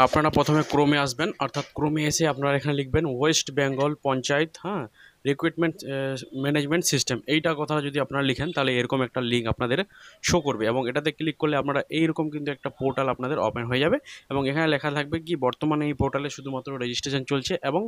আপনারা প্রথমে ক্রোমে আসবেন, অর্থাৎ ক্রোমে এসে আপনারা এখানে লিখবেন West Bengal panchayat recruitment management system. এইটা কথা যদি আপনারা লিখেন তাহলে এরকম একটা লিঙ্ক আপনাদের শো করবে এবং এটাতে ক্লিক করলে আপনারা এইরকম কিন্তু একটা পোর্টাল আপনাদের ওপেন হয়ে যাবে এবং এখানে লেখা থাকবে কি বর্তমানে এই পোর্টালে শুধুমাত্র রেজিস্ট্রেশন চলছে এবং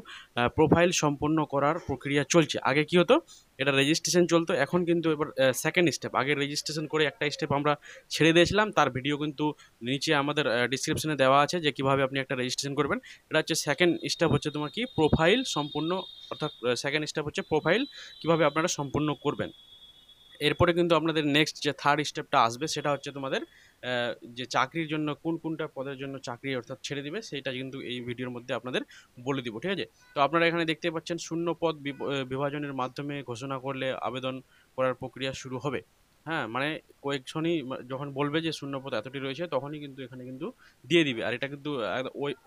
প্রোফাইল সম্পন্ন করার প্রক্রিয়া চলছে। আগে কি হতো, এটা রেজিস্ট্রেশন চলতো, এখন কিন্তু এবার সেকেন্ড স্টেপ, আগে রেজিস্ট্রেশন করে একটা স্টেপ আমরা ছেড়ে দিয়েছিলাম, তার ভিডিও কিন্তু নিচে আমাদের ডিসক্রিপশনে দেওয়া আছে যে কীভাবে আপনি একটা রেজিস্ট্রেশন করবেন। এটা হচ্ছে সেকেন্ড স্টেপ, হচ্ছে তোমার কি প্রোফাইল সম্পূর্ণ, অর্থাৎ সেকেন্ড স্টেপ হচ্ছে প্রোফাইল কীভাবে আপনারা সম্পূর্ণ করবেন। এরপরে কিন্তু আপনাদের নেক্সট যে থার্ড স্টেপটা আসবে সেটা হচ্ছে তোমাদের যে চাকরির জন্য কোনটা পদের জন্য চাকরি অর্থাৎ ছেড়ে দিবে সেইটা কিন্তু এই ভিডিওর মধ্যে আপনাদের বলে দিব, ঠিক আছে। তো আপনারা এখানে দেখতে পাচ্ছেন শূন্য পদ বিভাজনের মাধ্যমে ঘোষণা করলে আবেদন করার প্রক্রিয়া শুরু হবে। মানে কয়েকজনই যখন বলবে যে শূন্য পদ এতটি রয়েছে তখনই কিন্তু এখানে কিন্তু দিয়ে দিবে। আর এটা কিন্তু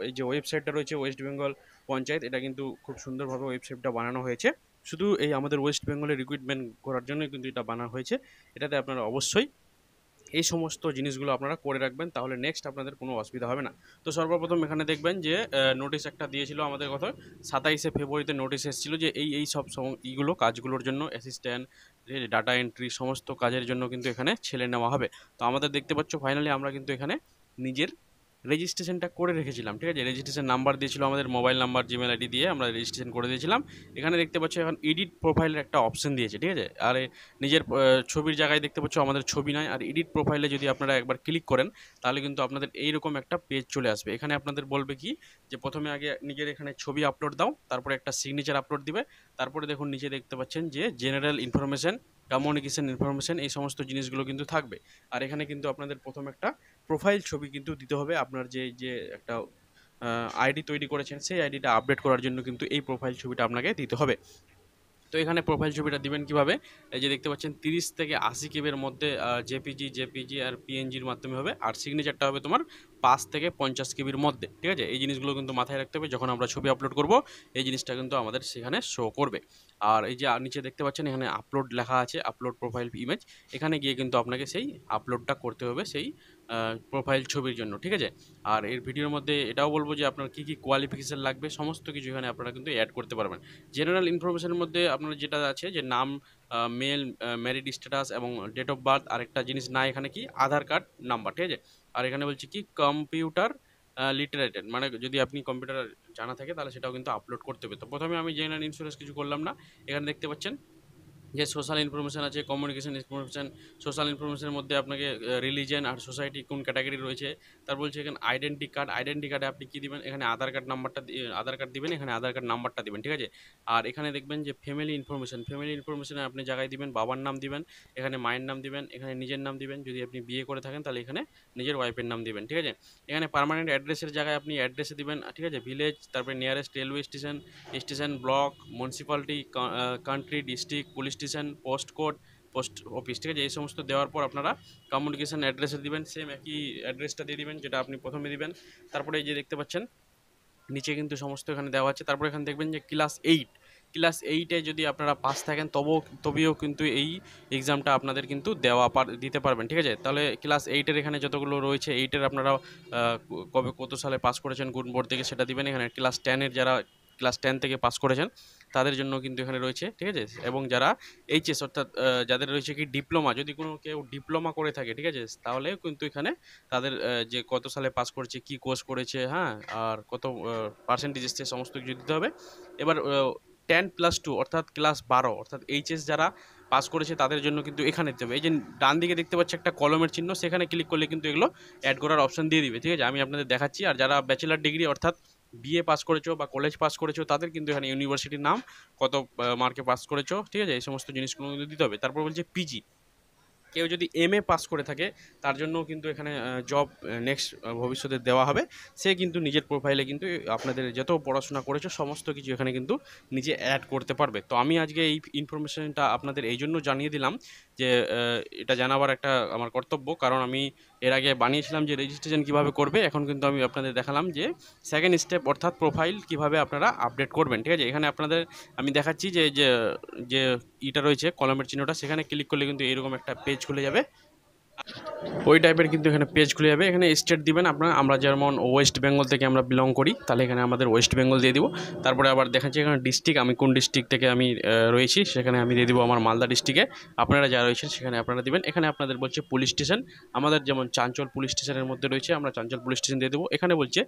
এই যে ওয়েবসাইটটা রয়েছে ওয়েস্ট বেঙ্গল পঞ্চায়েত, এটা কিন্তু খুব সুন্দরভাবে ওয়েবসাইটটা বানানো হয়েছে, শুধু এই আমাদের ওয়েস্ট বেঙ্গলের রিক্রুটমেন্ট করার জন্যই কিন্তু এটা বানানো হয়েছে। এটাতে আপনারা অবশ্যই এই সমস্ত জিনিসগুলো আপনারা করে রাখবেন, তাহলে নেক্সট আপনাদের কোনো অসুবিধা হবে না। তো সর্বপ্রথম এখানে দেখবেন যে নোটিশ একটা দিয়েছিল আমাদের কথা 27শে ফেব্রুয়ারিতে নোটিশ এসেছিলো যে এই সব এইগুলো কাজগুলোর জন্য অ্যাসিস্ট্যান্ট, ডাটা এন্ট্রি সমস্ত কাজের জন্য কিন্তু এখানে ছেলে নেওয়া হবে। তো আমাদের দেখতে পাচ্ছ ফাইনালি আমরা কিন্তু এখানে নিজের রেজিস্ট্রেশনটা করে রেখেছিলাম, ঠিক আছে। রেজিস্ট্রেশন নাম্বার দিয়েছিল আমাদের, মোবাইল নাম্বার, জিমেল আইডি দিয়ে আমরা রেজিস্ট্রেশন করে দিয়েছিলাম। এখানে দেখতে পাচ্ছ এখন এডিট প্রোফাইলের একটা অপশন দিয়েছে, ঠিক আছে। আর নিজের ছবির জায়গায় দেখতে পাচ্ছ আমাদের ছবি নাই, আর এডিট প্রোফাইলে যদি আপনারা একবার ক্লিক করেন তাহলে কিন্তু আপনাদের এইরকম একটা পেজ চলে আসবে। এখানে আপনাদের বলবে কি যে প্রথমে আগে নিজের এখানে ছবি আপলোড দাও, তারপরে একটা সিগনেচার আপলোড দিবে, তারপরে দেখুন নিচে দেখতে পাচ্ছেন যে জেনারেল ইনফরমেশন, কমিউনিকেশন ইনফরমেশন, এই সমস্ত জিনিসগুলো কিন্তু থাকবে। আর এখানে কিন্তু আপনাদের প্রথম একটা প্রোফাইল ছবি কিন্তু দিতে হবে, আপনার যে একটা আইডি তৈরি করেছেন সেই আইডিটা আপডেট করার জন্য কিন্তু এই প্রোফাইল ছবিটা আপনাকে দিতে হবে। তো এখানে প্রোফাইল ছবিটা দিবেন কিভাবে, এই যে দেখতে পাচ্ছেন 30 থেকে 80 কেবির মধ্যে জেপিজি আর পিএনজির মাধ্যমে হবে, আর সিগনেচারটা হবে তোমার 5 থেকে 50 কেবির মধ্যে, ঠিক আছে। এই জিনিসগুলো কিন্তু মাথায় রাখতে হবে, যখন আমরা ছবি আপলোড করব এই জিনিসটা কিন্তু আমাদের সেখানে শো করবে। আর এই যে নিচে দেখতে পাচ্ছেন এখানে আপলোড লেখা আছে, আপলোড প্রোফাইল ইমেজ, এখানে গিয়ে কিন্তু আপনাকে সেই আপলোডটা করতে হবে সেই প্রোফাইল ছবির জন্য, ঠিক আছে। আর এর ভিডিওর মধ্যে এটাও বলবো যে আপনার কী কী কোয়ালিফিকেশান লাগবে সমস্ত কিছু এখানে আপনারা কিন্তু অ্যাড করতে পারবেন। জেনারেল ইনফরমেশনের মধ্যে আপনার যেটা আছে যে নাম, মেল, ম্যারিড স্ট্যাটাস এবং ডেট অফ বার্থ, আরেকটা জিনিস না এখানে কি আধার কার্ড নাম্বার, ঠিক আছে। আর এখানে বলছি কি কম্পিউটার লিটারেটেড, মানে যদি আপনি কম্পিউটার জানা থাকে তাহলে সেটাও কিন্তু আপলোড করতে হবে। তো প্রথমে আমি জেনারেল ইন্স্যুরেন্স কিছু করলাম না, এখানে দেখতে পাচ্ছেন যে সোশ্যাল ইনফরমেশান আছে, কমিউনিকেশন ইনফরমেশান। সোশ্যাল ইনফরমেশনের মধ্যে আপনাকে রিলিজিয়ন আর সোসাইটি কোন ক্যাটাগরি রয়েছে, তার বলছে এখানে আইডেন্টি কার্ডে আপনি কী দিবেন, এখানে আধার কার্ড নাম্বারটা আধার কার্ড দিবেন, এখানে আধার কার্ড নাম্বারটা দিবেন, ঠিক আছে। আর এখানে দেখবেন যে ফ্যামিলি ইনফরমেশনে আপনি জায়গায় দিবেন বাবার নাম দিবেন, এখানে মায়ের নাম দিবেন, এখানে নিজের নাম দিবেন, যদি আপনি বিয়ে করে থাকেন তাহলে এখানে নিজের ওয়াইফের নাম দিবেন, ঠিক আছে। এখানে পার্মানেন্ট অ্যাড্রেসের জায়গায় আপনি অ্যাড্রেসে দিবেন, ঠিক আছে, ভিলেজ, তারপরে nearest railway station, block, municipality, country, district, police station, post office, ঠিক আছে। এই সমস্ত দেওয়ার পর আপনারা কমিউনিকেশন অ্যাড্রেসে দিবেন, সেম একই অ্যাড্রেসটা দিয়ে দিবেন যেটা আপনি প্রথমে দিবেন। তারপরে এই যে দেখতে পাচ্ছেন নিচে কিন্তু সমস্ত এখানে দেওয়া আছে। তারপরে এখানে দেখবেন যে ক্লাস 8-এ যদি আপনারা পাস থাকেন তবেও কিন্তু এই এক্সামটা আপনাদের কিন্তু দিতে পারবেন, ঠিক আছে। তাহলে ক্লাস 8-এর এখানে যতগুলো রয়েছে 8-এর আপনারা কত সালে পাস করেছেন কোন বোর্ড থেকে সেটা দিবেন। এখানে ক্লাস 10-এর যারা ক্লাস 10 থেকে পাস করেছেন তাদের জন্য কিন্তু এখানে রয়েছে, ঠিক আছে। এবং যারা এইচএস অর্থাৎ যাদের রয়েছে কি ডিপ্লোমা, যদি কেউ ডিপ্লোমা করে থাকে, ঠিক আছে, তাহলেও কিন্তু এখানে তাদের যে কত সালে পাস করেছে, কি কোর্স করেছে, আর কত পার্সেন্টেজ এসছে সমস্ত কিছু দিতে হবে। এবার 10+2 অর্থাৎ ক্লাস 12 অর্থাৎ এইচএস যারা পাস করেছে তাদের জন্য কিন্তু এখানে দিতে হবে। এই যে ডান দিকে দেখতে পাচ্ছি একটা কলমের চিহ্ন, সেখানে ক্লিক করলে কিন্তু এগুলো অ্যাড করার অপশন দিয়ে দিবে, ঠিক আছে। আমি আপনাদের দেখাচ্ছি। আর যারা ব্যাচেলার ডিগ্রি অর্থাৎ বিএ পাস করেছো বা কলেজ পাস করেছো তাদের কিন্তু এখানে ইউনিভার্সিটির নাম, কত মার্কে পাস করেছো, ঠিক আছে, এই সমস্ত জিনিসগুলো কিন্তু দিতে হবে। তারপর বলছে পিজি, কেউ যদি এমএ পাস করে থাকে তার জন্য কিন্তু এখানে জব নেক্সট ভবিষ্যতে দেওয়া হবে। সে কিন্তু নিজের প্রোফাইলে কিন্তু আপনাদের যত পড়াশোনা করেছো সমস্ত কিছু এখানে কিন্তু নিজে অ্যাড করতে পারবে। তো আমি আজকে এই ইনফরমেশনটা আপনাদের এই জন্য জানিয়ে দিলাম যে এটা জানাবার একটা আমার কর্তব্য, কারণ আমি এর আগে বানিয়েছিলাম যে রেজিস্ট্রেশন কীভাবে করবে, এখন কিন্তু আমি আপনাদের দেখালাম যে সেকেন্ড স্টেপ অর্থাৎ প্রোফাইল কীভাবে আপনারা আপডেট করবেন, ঠিক আছে। এখানে আপনাদের আমি দেখাচ্ছি যে ইটা রয়েছে কলমের চিহ্নটা, সেখানে ক্লিক করলে কিন্তু এরকম একটা পেজ খুলে যাবে। ওই টাইপের কিন্তু এখানে পেজ খুলে যাবে। এখানে স্টেট দিবেন আপনারা, আমরা যেমন ওয়েস্ট বেঙ্গল থেকে আমরা বিলং করি, তাহলে এখানে আমাদের ওয়েস্ট বেঙ্গল দিয়ে দিব। তারপরে আবার দেখাচ্ছি এখানে ডিস্ট্রিক্ট, আমি কোন ডিস্ট্রিক্ট থেকে আমি রয়েছি, সেখানে আমি দিয়ে দিব আমার মালদা ডিস্ট্রিক্টে। আপনারা যারা রয়েছেন সেখানে আপনারা দিবেন। এখানে আপনাদের বলছে পুলিশ স্টেশন, আমাদের যেমন চাঞ্চল পুলিশ স্টেশনের মধ্যে রয়েছে, আমরা চাঞ্চল পুলিশ স্টেশন দিয়ে দেবো। এখানে বলছে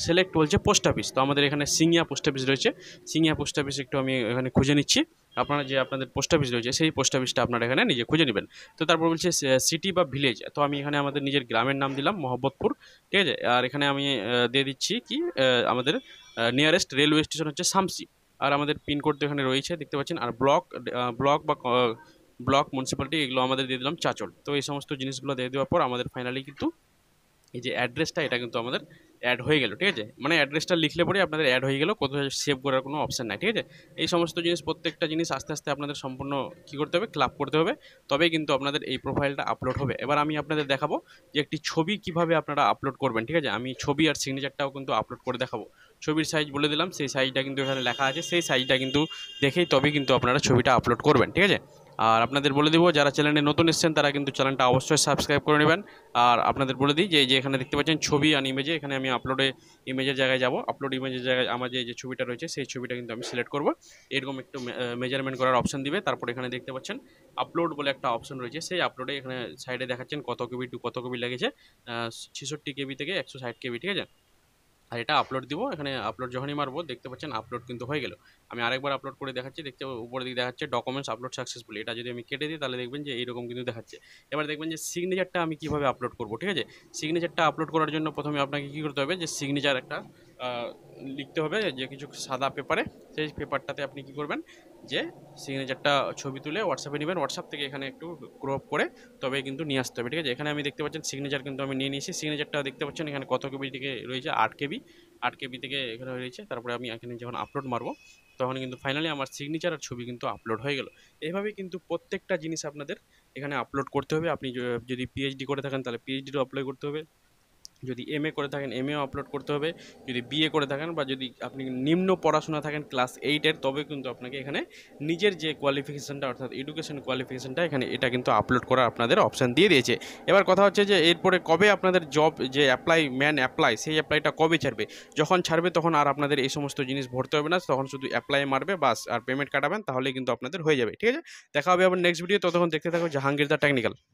সিলেক্ট বলছে পোস্ট অফিস, তো আমাদের এখানে সিঙ্গিয়া পোস্ট অফিস রয়েছে। সিঙ্গিয়া পোস্ট অফিস একটু আমি এখানে খুঁজে নিচ্ছি। আপনারা যে আপনাদের পোস্ট অফিস রয়েছে সেই পোস্ট অফিসটা আপনারা এখানে নিজে খুঁজে নেবেন। তো তারপর বলছে সিটি বা ভিলেজ, তো আমি এখানে আমাদের নিজের গ্রামের নাম দিলাম মহব্বতপুর, ঠিক আছে। আর এখানে আমি দিয়ে দিচ্ছি কি আমাদের নিয়ারেস্ট রেলওয়ে স্টেশন হচ্ছে শামসি। আর আমাদের পিনকোড তো এখানে রয়েছে দেখতে পাচ্ছেন। আর ব্লক বা ব্লক মিউনিসিপ্যালিটি এগুলো আমাদের দিয়ে দিলাম চাচল। তো এই সমস্ত জিনিসগুলো দিয়ে দেওয়ার পর আমাদের ফাইনালি কিন্তু এই যে অ্যাড্রেসটা এটা কিন্তু আমাদের অ্যাড হয়ে গেল, ঠিক আছে। মানে অ্যাড্রেসটা লিখলে পরে আপনাদের অ্যাড হয়ে গেল, কোথাও সেভ করার কোনো অপশান নাই, ঠিক আছে। এই সমস্ত জিনিস প্রত্যেকটা জিনিস আস্তে আস্তে আপনাদের সম্পূর্ণ কী করতে হবে, ক্লাব করতে হবে, তবেই কিন্তু আপনাদের এই প্রোফাইলটা আপলোড হবে। এবার আমি আপনাদের দেখাবো যে একটি ছবি কিভাবে আপনারা আপলোড করবেন, ঠিক আছে। আমি ছবি আর সিগনেচারটাও কিন্তু আপলোড করে দেখাবো। ছবির সাইজ বলে দিলাম, সেই সাইজটা কিন্তু এখানে লেখা আছে, সেই সাইজটা কিন্তু দেখেই তবেই কিন্তু আপনারা ছবিটা আপলোড করবেন, ঠিক আছে। আর আপনাদের বলে দিব যারা চ্যানেলে নতুন এসেছেন তারা কিন্তু চ্যানেলটা অবশ্যই সাবস্ক্রাইব করে নেবেন। আর আপনাদের বলে দিই যে এখানে দেখতে পাচ্ছেন ছবি আর ইমেজে, এখানে আমি আপলোডে ইমেজের জায়গায় যাব, আপলোড ইমেজের জায়গায় আমার যে ছবিটা রয়েছে সেই ছবিটা কিন্তু আমি সিলেক্ট করব। এরকম একটু মেজারমেন্ট করার অপশন দিবে। তারপর এখানে দেখতে পাচ্ছেন আপলোড বলে একটা অপশন রয়েছে, সেই আপলোডে এখানে সাইডে দেখাচ্ছেন কত কেবি টু কত কেবি লেগেছে, 66 কেবি থেকে 160 কেবি, ঠিক আছে। আর এটা আপলোড দিব, এখানে আপলোড যখনই মারবো দেখতে পাচ্ছেন আপলোড কিন্তু হয়ে গেল। আমি আরেকবার আপলোড করে দেখাচ্ছি, দেখতে উপরের দিকে দেখাচ্ছে ডকুমেন্টস আপলোড সাকসেসফুলি। এটা যদি আমি কেটে দিই তাহলে দেখবেন যে এইরকম কিন্তু দেখাচ্ছে। এবার দেখবেন যে সিগনেচারটা আমি কীভাবে আপলোড করব, ঠিক আছে। সিগনেচারটা আপলোড করার জন্য প্রথমে আপনাকে কী করতে হবে, যে সিগনেচার একটা লিখতে হবে যে কিছু সাদা পেপারে, সেই পেপারটাতে আপনি কী করবেন, যে সিগনেচারটা ছবি তুলে হোয়াটসঅ্যাপে নেবেন, হোয়াটসঅ্যাপ থেকে এখানে একটু ক্রপ করে তবে কিন্তু নিয়ে আসতে হবে, ঠিক আছে। এখানে আমি দেখতে পাচ্ছেন সিগনেচার কিন্তু আমি নিয়ে নিয়েছি। সিগনেচারটা দেখতে পাচ্ছেন এখানে কত কেবি থেকে রয়েছে, 8 কেবি, 8 কেবি থেকে এখানে রয়েছে। তারপরে আমি এখানে যখন আপলোড মারবো তখন কিন্তু ফাইনালি আমার সিগনেচার আর ছবি কিন্তু আপলোড হয়ে গেল। এইভাবেই কিন্তু প্রত্যেকটা জিনিস আপনাদের এখানে আপলোড করতে হবে। আপনি যদি পিএইচডি করে থাকেন তাহলে পিএইচডিরও অ্যাপ্লাই করতে হবে, যদি এমএ করে থাকেন এমএও আপলোড করতে হবে, যদি বিএ করে থাকেন বা যদি আপনি নিম্ন পড়াশোনা থাকেন ক্লাস 8-এর, তবে কিন্তু আপনাকে এখানে নিজের যে কোয়ালিফিকেশানটা অর্থাৎ এডুকেশন কোয়ালিফিকেশানটা এখানে এটা কিন্তু আপলোড করার আপনাদের অপশান দিয়ে দিয়েছে। এবার কথা হচ্ছে যে এরপরে কবে আপনাদের জব যে অ্যাপ্লাই সেই অ্যাপ্লাইটা কবে ছাড়বে, যখন ছাড়বে তখন আর আপনাদের এই সমস্ত জিনিস ভরতে হবে না, তখন শুধু অ্যাপ্লাই মারবে বাস, আর পেমেন্ট কাটাবেন, তাহলেই কিন্তু আপনাদের হয়ে যাবে, ঠিক আছে। দেখা হবে আবার নেক্সট ভিডিও, ততক্ষণ দেখতে থাকো জাহাঙ্গীর দা টেকনিক্যাল।